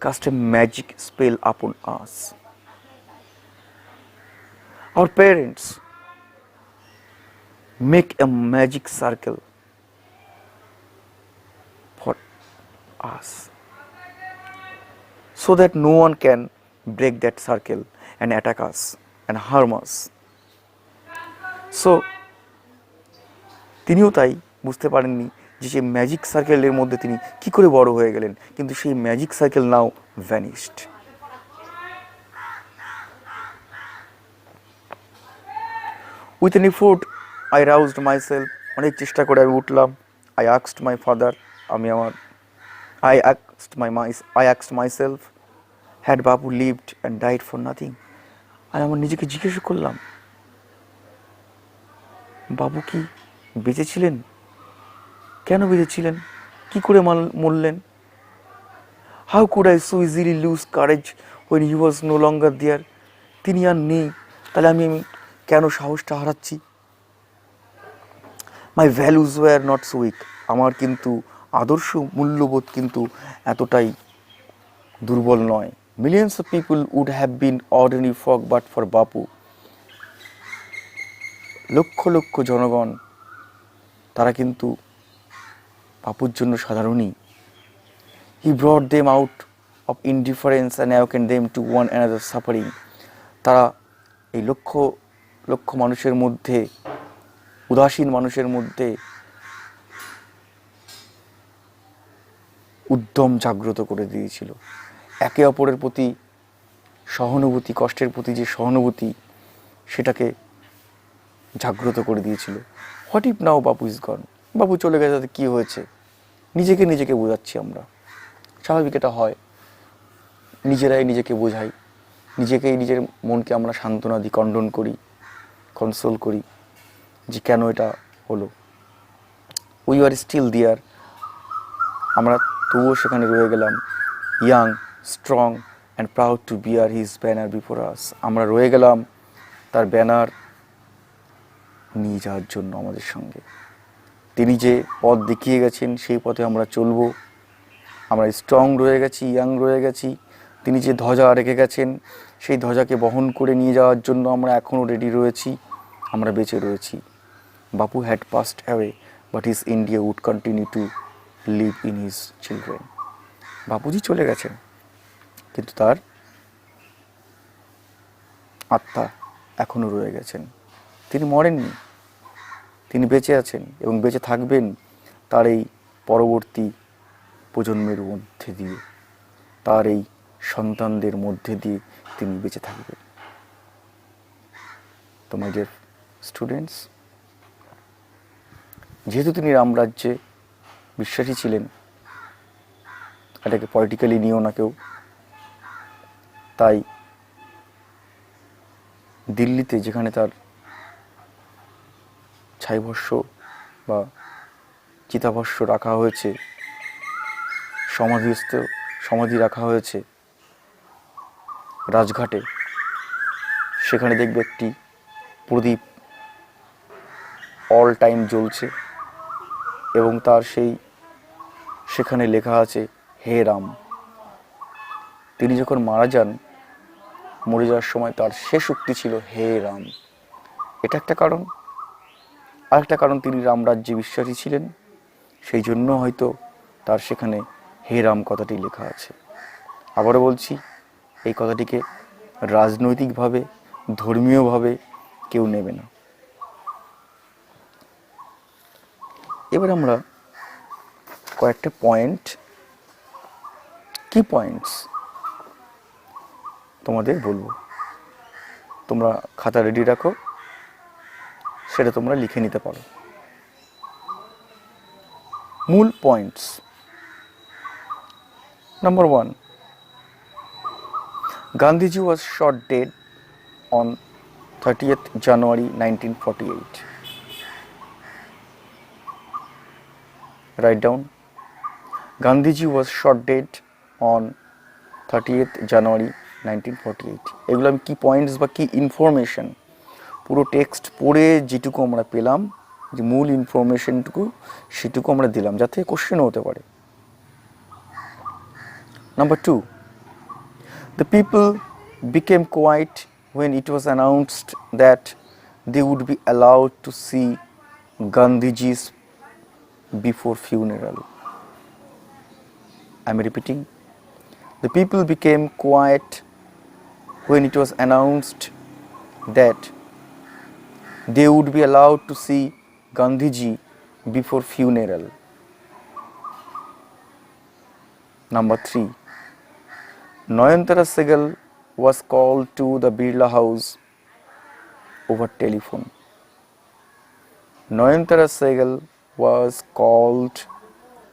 cast a magic spell upon us. Our parents make a magic circle for us so that no one can break that circle and attack us and harm us. So তিনিও তাই বুঝতে পারেননি যে সেই magic সার্কেলের মধ্যে তিনি কি করে বড় হয়ে গেলেন, কিন্তু সেই magic circle now vanished. With an effort I রাউজড myself, অনেক চেষ্টা করে আমি উঠলাম। আই আস্কড মাই ফাদার, আমি আমার I asked myself, had Bapu lived and died for nothing? আমি আমার নিজেকে জিজ্ঞেস করলাম, বাবু কি বেঁচেছিলেন? কেন বেঁচেছিলেন? কি করে মরলেন? How could I so easily lose courage when he was no longer there? তিনি আর নেই, তাহলে আমি কেন সাহসটা হারাচ্ছি? My values were not so weak, আমার কিন্তু আদর্শ মূল্যবোধ কিন্তু এতটাই দুর্বল নয়। Millions of people would have been ordinary folk but for Bapu, lakh lakh জনগণ তারা কিন্তু বাপুর জন্য সাধারণই। He brought them out of indifference and awaken them to one another suffering, তারা এই লক্ষ লক্ষ মানুষের মধ্যে, উদাসীন মানুষের মধ্যে উদ্যম জাগ্রত করে দিয়েছিল। একে অপরের প্রতি সহানুভূতি, কষ্টের প্রতি যে সহানুভূতি, সেটাকে জাগ্রত করে দিয়েছিল। What if now Bapu is গন, বাপু চলে গেছে, তাতে কী হয়েছে? নিজেকে নিজেকে বোঝাচ্ছি আমরা, স্বাভাবিক এটা হয়, নিজেরাই নিজেকে বোঝাই, নিজেকেই নিজের মনকে আমরা সান্ত্বনা দিই, কন্ডন করি, কনসোল করি যে কেন এটা হলো। উই আর স্টিল দেয়ার, আমরা তবুও সেখানে রয়ে গেলাম। Young, strong and proud to bear his banner before us, আমরা রয়ে গেলাম তার ব্যানার নিয়ে যাওয়ার জন্য আমাদের সঙ্গে। তিনি যে পথ দেখিয়ে গেছেন সেই পথে আমরা চলব। আমরা স্ট্রং রয়ে গেছি, ইয়াং রয়ে গেছি। তিনি যে ধ্বজা রেখে গেছেন সেই ধ্বজাকে বহন করে নিয়ে যাওয়ার জন্য আমরা এখনও রেডি রয়েছি, আমরা বেঁচে রয়েছি। Bapu had passed away but his India would continue to live in his children. Bapuji চলে গেছেন, কিন্তু তার আত্মা এখনও রয়ে গেছেন। তিনি মরেননি, তিনি বেঁচে আছেন এবং বেঁচে থাকবেন তার এই পরবর্তী প্রজন্মের মধ্যে দিয়ে, তার এই সন্তানদের মধ্যে দিয়ে তিনি বেঁচে থাকবেন। তো মাই ডিয়ার স্টুডেন্টস, যেহেতু তিনি রামরাজ্যে বিশ্বাসী ছিলেন, এটাকে পলিটিক্যালি নিয়েও না কেউ, তাই দিল্লিতে যেখানে তার ছাইভস্য বা চিতাভস্য রাখা হয়েছে, সমাধি রাখা হয়েছে রাজঘাটে, সেখানে দেখবে একটি প্রদীপ অল টাইম জ্বলছে এবং তার সেখানে লেখা আছে হে রাম। তিনি যখন মারা যান, মরে যাওয়ার সময় তার শেষ উক্তি ছিল হে রাম। এটা একটা কারণ। আরেকটা কারণ, তিনি রামরাজ্যে বিশ্বাসী ছিলেন, সেই জন্য হয়তো তার সেখানে হে রাম কথাটি লেখা আছে। আবারও বলছি, এই কথাটিকে রাজনৈতিকভাবে, ধর্মীয়ভাবে কেউ নেবে না। এবার আমরা কয়েকটা পয়েন্ট, কি পয়েন্টস তোমাদের বলবো, তোমরা খাতা রেডি রাখো, সেটা তোমরা লিখে নিতে পারো। মূল points. Number 1, Gandhiji was shot dead on 30th January 1948. Write down. Gandhiji was shot dead on 30th জানুয়ারি 1948। এগুলো আমি কি পয়েন্টস বা কি ইনফরমেশন পুরো টেক্সট পড়ে যেটুকু আমরা পেলাম, যে মূল ইনফরমেশনটুকু সেটুকু আমরা দিলাম, যাতে কোশ্চেনও হতে পারে। Number 2, the people became quiet when it was announced that they would be allowed to see Gandhiji's before funeral. I am repeating. The people became quiet when it was announced that they would be allowed to see Gandhiji before funeral. Number 3, Nayantara Sehgal was called to the Birla House over telephone. Nayantara Sehgal was called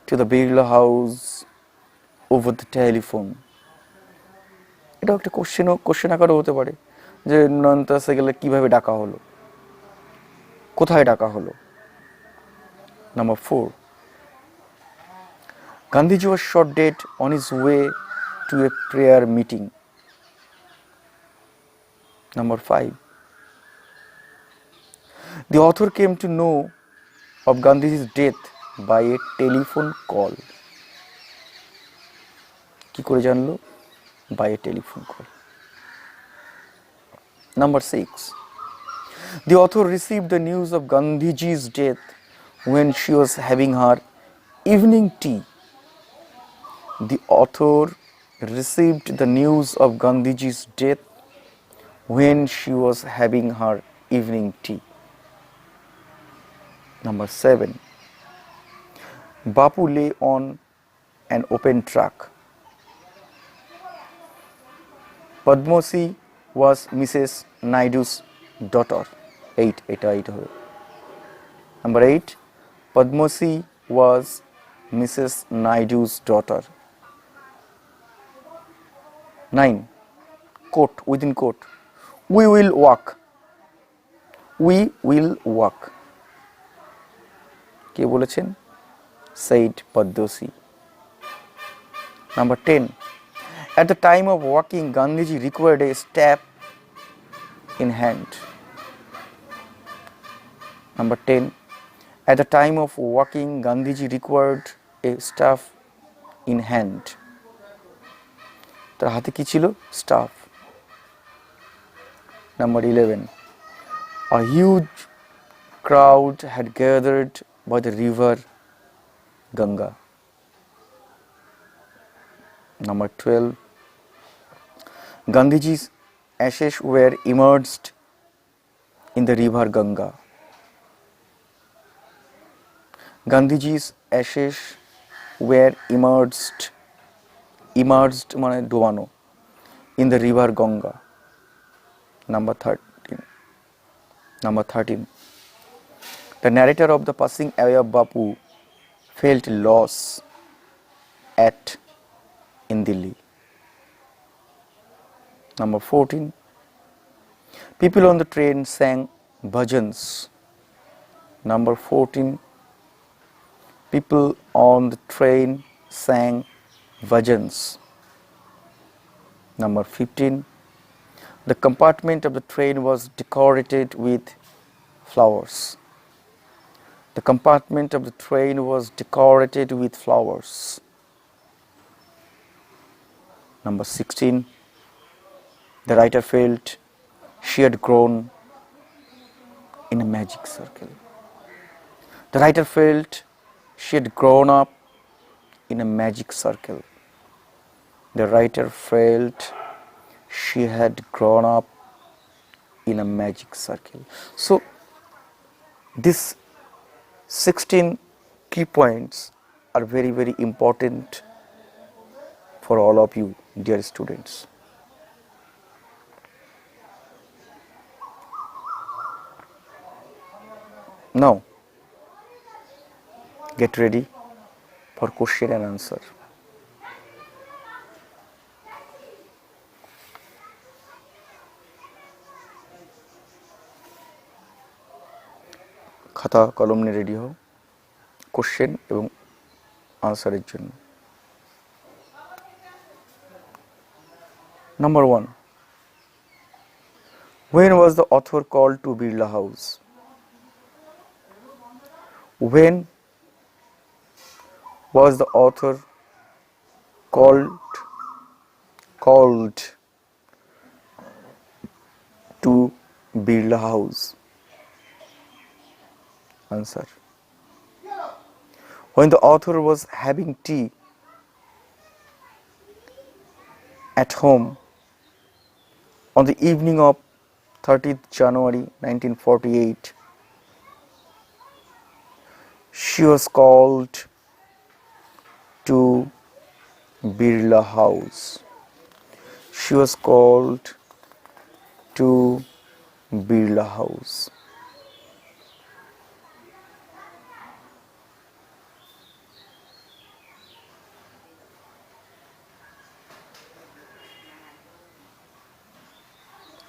to the Birla House over the telephone. এটা একটা question আকারও হতে পারে, যে নয়নতারা সেহগালকে কিভাবে ডাকা হলো, কোথায় ডাকা হলো। Number 4, Gandhiji was shot dead on his way to a prayer meeting. Number 5, the author came to know of Gandhiji's death by a telephone call. কি করে জানলো? By a telephone call. Number 6, the author received the news of Gandhiji's death when she was having her evening tea. The author received the news of Gandhiji's death when she was having her evening tea. Number 7, Bapu lay on an open truck. Padmosi was Mrs. Naidu's daughter. 8, এটা হবে। Number 8, Padmosi was Mrs. Naidu's daughter. 9, quote, within quote, we will walk. We will walk. কে বলেছেন? Said Padmosi. Number 10, at the time of walking, Gandhiji required a staff in hand. Number 10, at the time of walking, Gandhiji required a staff in hand. তার হাতে কি ছিল? Staff. Number 11, a huge crowd had gathered by the river Ganga. Number 12, Gandhiji's ashes were immersed in the river Ganga. Gandhiji's ashes were immersed মানে ডোবানো, in the river Ganga. Number 13, the narrator of the passing away of Bapu felt loss in Delhi. Number 14, people on the train sang bhajans. Number 14, people on the train sang bhajans. Number 15, the compartment of the train was decorated with flowers. The compartment of the train was decorated with flowers. Number 16, the writer felt she had grown in a magic circle. The writer felt she had grown up in a magic circle. The writer felt she had grown up in a magic circle. So, these 16 key points are very, very important for all of you, dear students. Now, get ready for question and answer. খাতা কলম নিয়ে ready হও question এবং আনসারের জন্য। Number 1. When was the author called to Birla House? When was the author called called to Birla House? Answer. When the author was having tea at home on the evening of 30th January 1948, she was called to Birla House. She was called to Birla House.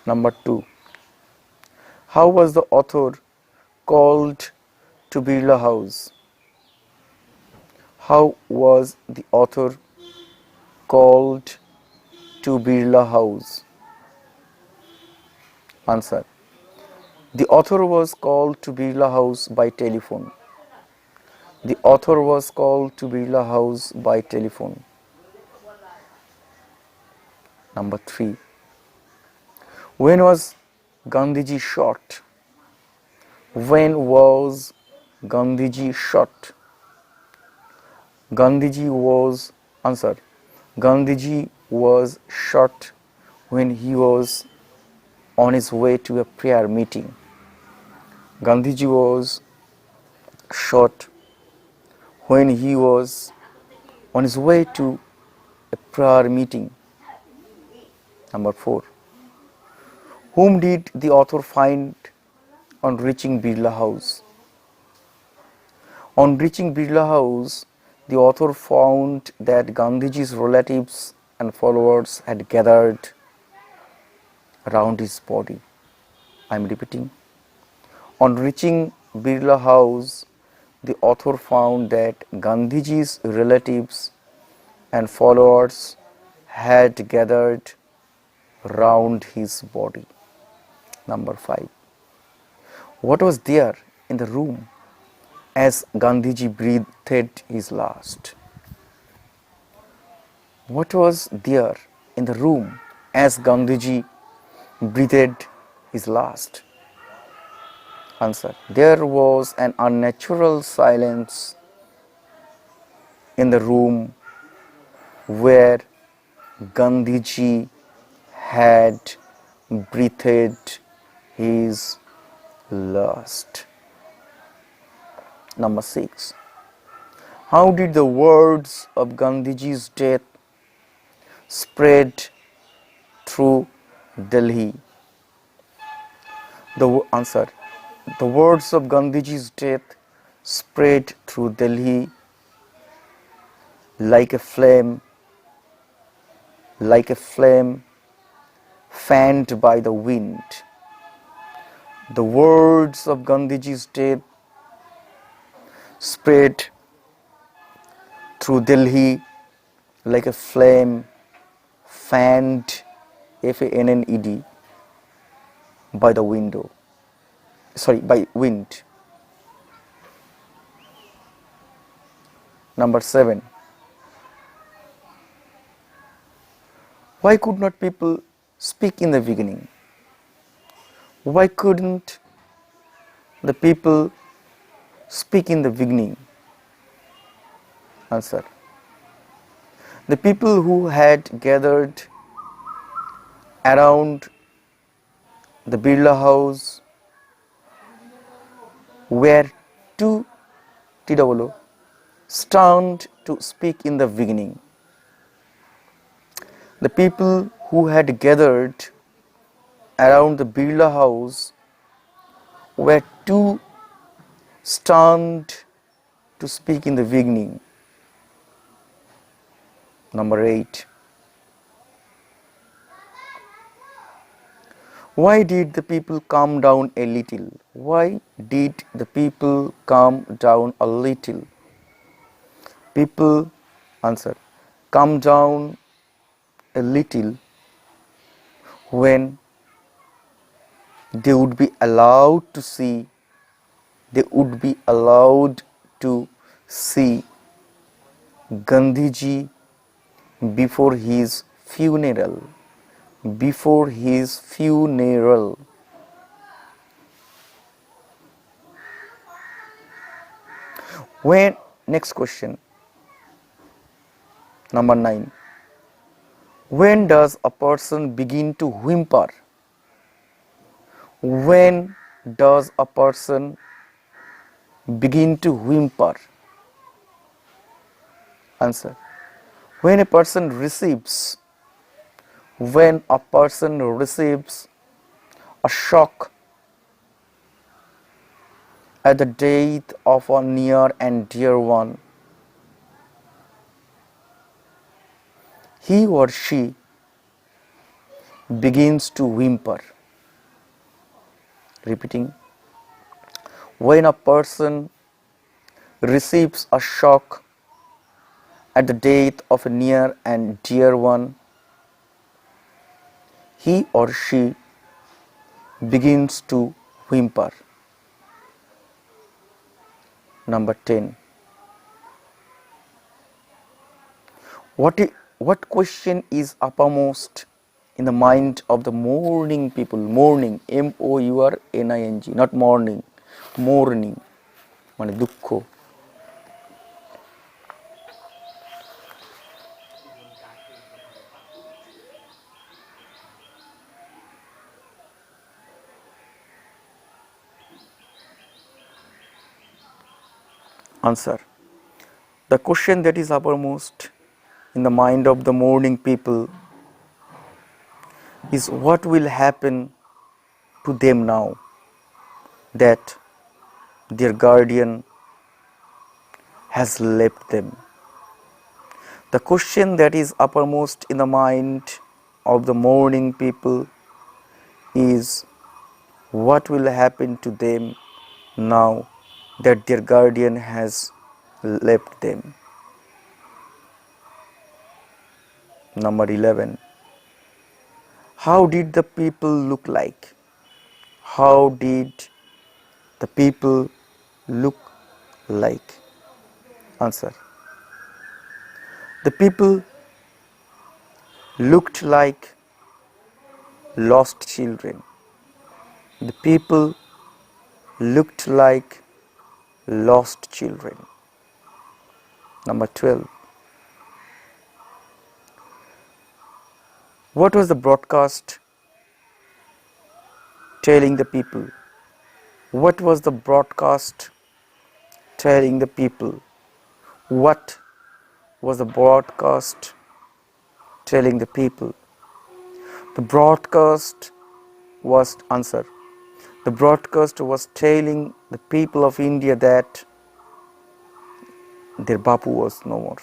Number 2. How was the author called to Birla House? How was the author called to Birla House? Answer. The author was called to Birla House by telephone. The author was called to Birla House by telephone. Number 3. When was Gandhiji shot? When was Gandhiji shot? Gandhiji was answer. Gandhiji was shot when he was on his way to a prayer meeting. Gandhiji was shot when he was on his way to a prayer meeting. Number 4. Whom did the author find on reaching Birla House? On reaching Birla House, the author found that Gandhiji's relatives and followers had gathered around his body. I am repeating. On reaching Birla House, the author found that Gandhiji's relatives and followers had gathered round his body. Number 5. What was there in the room as Gandhiji breathed his last? What was there in the room as Gandhiji breathed his last? Answer. There was an unnatural silence in the room where Gandhiji had breathed his last. Number 6. How did the words of Gandhiji's death spread through Delhi? The answer. The words of Gandhiji's death spread through Delhi like a flame fanned by the wind. The words of Gandhiji's death spread through Delhi like a flame fanned, F-A-N-N-E-D, by the by wind. Number 7. Why could not people speak in the beginning? Why couldn't the people speak in the beginning? Answer. The people who had gathered around the Birla House were too stunned to speak in the beginning. The people who had gathered around the Birla House were too stunned to speak in the beginning. Number 8. Why did the people calm down a little? Why did the people calm down a little? People, answer, calm down a little when they would be allowed to see, they would be allowed to see Gandhiji before his funeral. Before his funeral. When, next question, number 9. When does a person begin to whimper? When does a person begin to whimper? Answer. When a person receives a shock at the death of a near and dear one, he or she begins to whimper. Repeating, when a person receives a shock at the death of a near and dear one, he or she begins to whimper. Number 10. What question is uppermost in the mind of the mourning people? Mourning, mourning, not morning, mourning, মানে দুঃখ। Answer. The question that is uppermost in the mind of the mourning people is what will happen to them now that their guardian has left them. The question that is uppermost in the mind of the mourning people is what will happen to them now that their guardian has left them. Number 11. How did the people look like? How did the people look like? Answer. The people looked like lost children. The people looked like lost children. Number 12. What was the broadcast telling the people? What was the broadcast telling the people? What was the broadcast telling the people? The broadcast was, answer, the broadcast was telling the people of India that their Bapu was no more.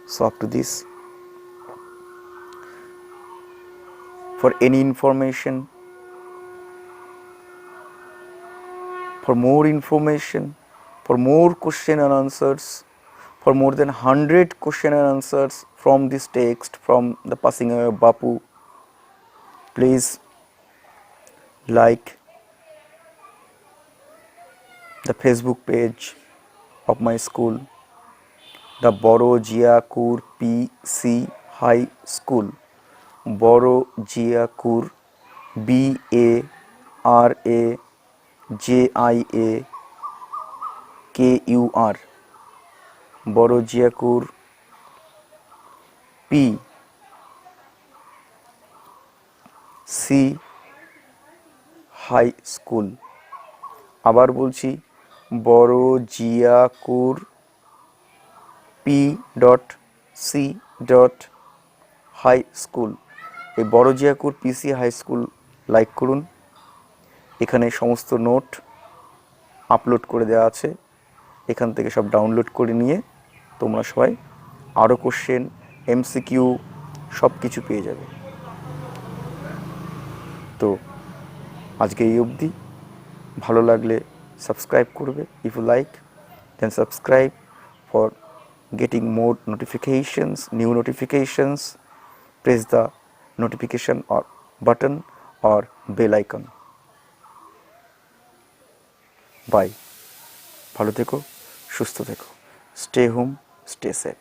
So up to this, for any information, for more information, for more question and answers, for more than 100 question and answers from this text, from the passing away of Bapu, please like the Facebook page of my school, the Boro Jiakur PC High School, Boro Jiakur BARAJIAKUR, Boro Jiakur PC high school. আবার বলছি, Boro Jiakur PC high school. এই Boro Jiakur PC high school like করুন। এখানে সমস্ত note upload করে দেওয়া আছে, এখান থেকে সব ডাউনলোড করে নিয়ে তোমরা সবাই আরও কোশ্চেন, MCQ সব কিছু পেয়ে যাবে। তো আজকে এই অবধি। ভালো লাগলে সাবস্ক্রাইব করবে। If you like then subscribe for getting more notifications, new notifications. Press the notification or button or bell icon. Bye, ভালো থেকো, সুস্থ থেকো, স্টে হোম, স্টে সেফ।